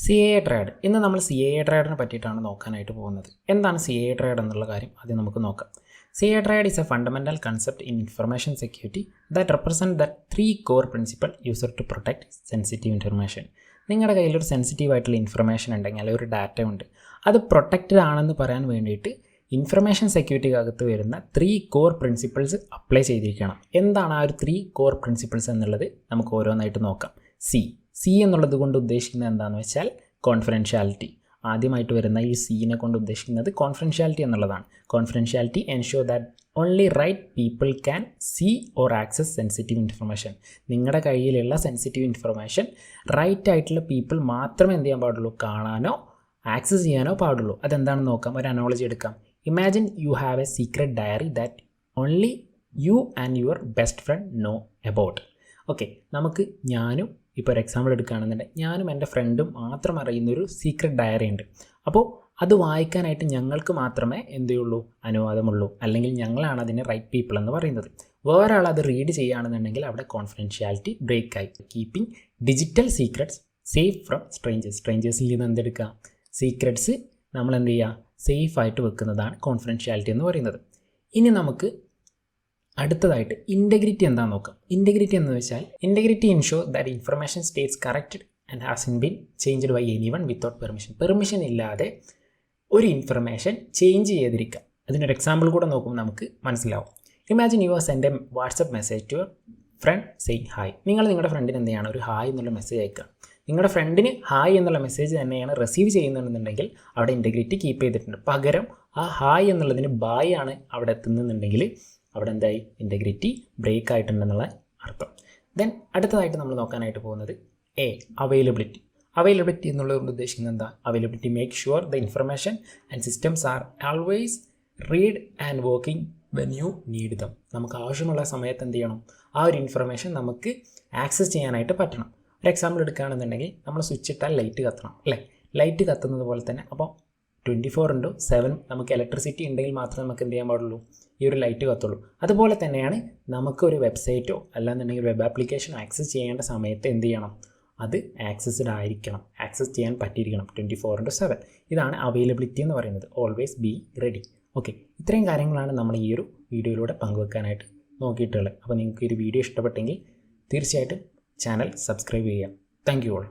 CAA trade. ഇന്ന് നമ്മൾ CAA ട്രേഡിനെ പറ്റിയിട്ടാണ് നോക്കാനായിട്ട് പോകുന്നത്. എന്താണ് CAA ട്രേഡ് എന്നുള്ള കാര്യം ആദ്യം നമുക്ക് നോക്കാം. CAA trade is a fundamental concept in information security that represent the three core principles used to protect sensitive information. നിങ്ങളുടെ കയ്യിലൊരു സെൻസിറ്റീവ് ആയിട്ടുള്ള ഇൻഫർമേഷൻ ഉണ്ടെങ്കിൽ അല്ലെങ്കിൽ ഒരു ഡാറ്റ ഉണ്ട്, അത് പ്രൊട്ടക്റ്റഡ് ആണെന്ന് പറയാൻ വേണ്ടിയിട്ട് ഇൻഫർമേഷൻ സെക്യൂരിറ്റിക്കകത്ത് വരുന്ന 3 കോർ പ്രിൻസിപ്പിൾസ് അപ്ലൈ ചെയ്തിരിക്കണം. എന്താണ് ആ ഒരു 3 കോർ പ്രിൻസിപ്പിൾസ് എന്നുള്ളത് നമുക്ക് ഓരോന്നായിട്ട് നോക്കാം. സി എന്നുള്ളത് കൊണ്ട് ഉദ്ദേശിക്കുന്നത് എന്താണെന്ന് വെച്ചാൽ കോൺഫിഡൻഷ്യാലിറ്റി. ആദ്യമായിട്ട് വരുന്ന ഈ സീനെ കൊണ്ട് ഉദ്ദേശിക്കുന്നത് കോൺഫിഡൻഷ്യാലിറ്റി എന്നുള്ളതാണ്. Confidentiality ensure that only right people can see or access sensitive information. നിങ്ങളുടെ കയ്യിലുള്ള സെൻസിറ്റീവ് ഇൻഫർമേഷൻ റൈറ്റ് ആയിട്ടുള്ള പീപ്പിൾ മാത്രമേ എന്ത് ചെയ്യാൻ പാടുള്ളൂ, കാണാനോ ആക്സസ് ചെയ്യാനോ പാടുള്ളൂ. അതെന്താണെന്ന് നോക്കാം. ഒരു അനോളജി എടുക്കാം. Imagine you have a secret diary that only you and your best friend know about. Okay, നമുക്ക് ഞാനും ഇപ്പോൾ ഒരു എക്സാമ്പിൾ എടുക്കുകയാണെന്നുണ്ടെങ്കിൽ ഞാനും എൻ്റെ ഫ്രണ്ടും മാത്രം അറിയുന്നൊരു സീക്രട്ട് ഡയറി ഉണ്ട്. അപ്പോൾ അത് വായിക്കാനായിട്ട് ഞങ്ങൾക്ക് മാത്രമേ എന്തുള്ളൂ, അനുവാദമുള്ളൂ, അല്ലെങ്കിൽ ഞങ്ങളാണ് അതിന് റൈറ്റ് പീപ്പിൾ എന്ന് പറയുന്നത്. വേറെ ആൾ അത് റീഡ് ചെയ്യുകയാണെന്നുണ്ടെങ്കിൽ അവിടെ കോൺഫിഡൻഷ്യാലിറ്റി ബ്രേക്ക് ആയി. Keeping digital secrets safe from സ്ട്രേഞ്ചേഴ്സിൽ നിന്ന് എന്തെടുക്കുക, സീക്രട്സ് നമ്മൾ എന്ത് ചെയ്യുക, സേഫ് ആയിട്ട് വെക്കുന്നതാണ് കോൺഫിഡൻഷ്യാലിറ്റി എന്ന് പറയുന്നത്. ഇനി നമുക്ക് അടുത്തതായിട്ട് ഇൻറ്റഗ്രിറ്റി എന്താണെന്ന് നോക്കാം. ഇൻറ്റഗ്രിറ്റി എന്ന് വെച്ചാൽ integrity ensure that information states corrected and has been changed by anyone without permission ഇല്ലാതെ ഒരു ഇൻഫർമേഷൻ ചേഞ്ച് ചെയ്തിരിക്കുക. അതിനൊരു എക്സാമ്പിൾ കൂടെ നോക്കുമ്പോൾ നമുക്ക് മനസ്സിലാവും. Imagine you are send a WhatsApp message to your friend saying hi. നിങ്ങളുടെ ഫ്രണ്ടിന് എന്ത് ചെയ്യണം, ഒരു ഹായ് എന്നുള്ള മെസ്സേജ് അയക്കുക. നിങ്ങളുടെ ഫ്രണ്ടിന് ഹായ് എന്നുള്ള മെസ്സേജ് തന്നെയാണ് റിസീവ് ചെയ്യുന്നുണ്ടെങ്കിൽ അവിടെ ഇൻറ്റഗ്രിറ്റി കീപ്പ് ചെയ്തിട്ടുണ്ട്. പകരം ആ ഹായ് എന്നുള്ളതിന് ബായ് ആണ് അവിടെ എത്തുന്നുണ്ടെങ്കിൽ അവിടെ എന്തായി, ഇൻറ്റഗ്രിറ്റി ബ്രേക്ക് ആയിട്ടുണ്ടെന്നുള്ള അർത്ഥം. ദെൻ അടുത്തതായിട്ട് നമ്മൾ നോക്കാനായിട്ട് പോകുന്നത് അവൈലബിലിറ്റി എന്നുള്ളത് ഉദ്ദേശിക്കുന്നത് എന്താ, availability make sure the information and systems R always read and working when you need dum. നമുക്ക് ആവശ്യമുള്ള സമയത്ത് എന്ത് ചെയ്യണം, ആ ഒരു ഇൻഫർമേഷൻ നമുക്ക് ആക്സസ് ചെയ്യാനായിട്ട് പറ്റണം. ഒരു എക്സാമ്പിൾ എടുക്കുകയാണെന്നുണ്ടെങ്കിൽ നമ്മൾ സ്വിച്ച് ഇട്ടാൽ ലൈറ്റ് കത്തണം അല്ലേ, ലൈറ്റ് കത്തുന്നത് പോലെ തന്നെ അപ്പോൾ 24/7 നമുക്ക് ഇലക്ട്രിസിറ്റി ഉണ്ടെങ്കിൽ മാത്രമേ നമുക്ക് എന്ത് ചെയ്യാൻ പാടുള്ളൂ, ഈ ഒരു ലൈറ്റ് കത്തുള്ളൂ. അതുപോലെ തന്നെയാണ് നമുക്കൊരു വെബ്സൈറ്റോ അല്ലാന്നുണ്ടെങ്കിൽ വെബ് ആപ്ലിക്കേഷനോ ആക്സസ് ചെയ്യേണ്ട സമയത്ത് എന്ത് ചെയ്യണം, അത് ആക്സസ്ഡ് ആയിരിക്കണം, ആക്സസ് ചെയ്യാൻ പറ്റിയിരിക്കണം 24/7. ഇതാണ് അവൈലബിലിറ്റി എന്ന് പറയുന്നത്. Always be ready. ഓക്കെ, ഇത്രയും കാര്യങ്ങളാണ് നമ്മൾ ഈ ഒരു വീഡിയോയിലൂടെ പങ്കുവെക്കാനായിട്ട് നോക്കിയിട്ടുള്ളത്. അപ്പോൾ നിങ്ങൾക്ക് ഈ ഒരു വീഡിയോ ഇഷ്ടപ്പെട്ടെങ്കിൽ തീർച്ചയായിട്ടും ചാനൽ സബ്സ്ക്രൈബ് ചെയ്യാം. Thank you all.